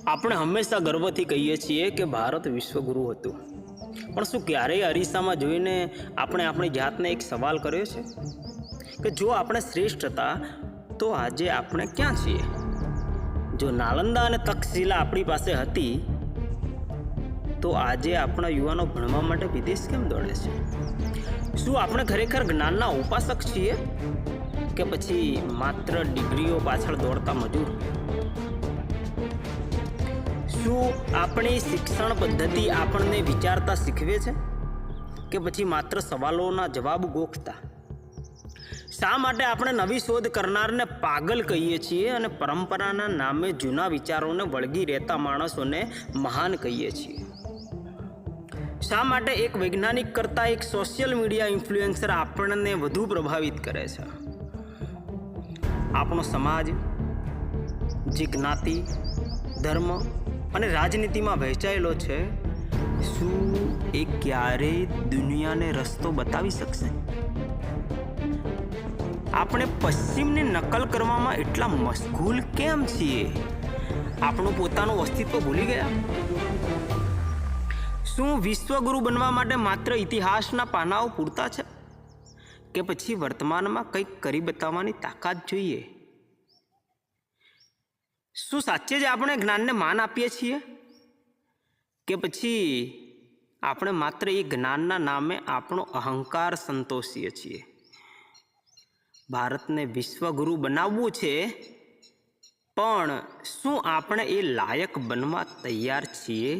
આપણે હંમેશા ગર્વથી કહીએ છીએ કે ભારત વિશ્વગુરુ હતું, પણ શું ક્યારેય અરીસામાં જોઈને આપણે આપણી જાતને એક સવાલ કર્યો છે કે જો આપણે શ્રેષ્ઠ હતા તો આજે આપણે ક્યાં છીએ? જો નાલંદા અને તક્ષશિલા આપણી પાસે હતી તો આજે આપણા યુવાનો ભણવા માટે વિદેશ કેમ દોડે છે? શું આપણે ખરેખર જ્ઞાનના ઉપાસક છીએ કે પછી માત્ર ડિગ્રીઓ પાછળ દોડતા મજૂર? શું આપણી શિક્ષણ પદ્ધતિ આપણને વિચારતા શીખવે છે કે પછી માત્ર સવાલોના જવાબ ગોખતા? શા માટે આપણે નવી શોધ કરનારને પાગલ કહીએ છીએ અને પરંપરાના નામે જૂના વિચારોને વળગી રહેતા માણસોને મહાન કહીએ છીએ? શા માટે એક વૈજ્ઞાનિક કરતાં એક સોશિયલ મીડિયા ઇન્ફ્લુએન્સર આપણને વધુ પ્રભાવિત કરે છે? આપણો સમાજ જે જ્ઞાતિ, ધર્મ અને રાજનીતિમાં વહેંચાયેલો છે, શું એ ક્યારેય દુનિયાને રસ્તો બતાવી શકશે? આપણે પશ્ચિમની નકલ કરવામાં એટલા મશગુલ કેમ છીએ? આપણું પોતાનું અસ્તિત્વ ભૂલી ગયા? શું વિશ્વગુરુ બનવા માટે માત્ર ઇતિહાસના પાનાઓ પૂરતા છે કે પછી વર્તમાનમાં કંઈક કરી બતાવવાની તાકાત જોઈએ? શું સાચે જ આપણે જ્ઞાનને માન આપીએ છીએ કે પછી આપણે માત્ર એ જ્ઞાનના નામે આપણો અહંકાર સંતોષીએ છીએ? ભારતને વિશ્વગુરુ બનાવવું છે, પણ શું આપણે એ લાયક બનવા તૈયાર છીએ?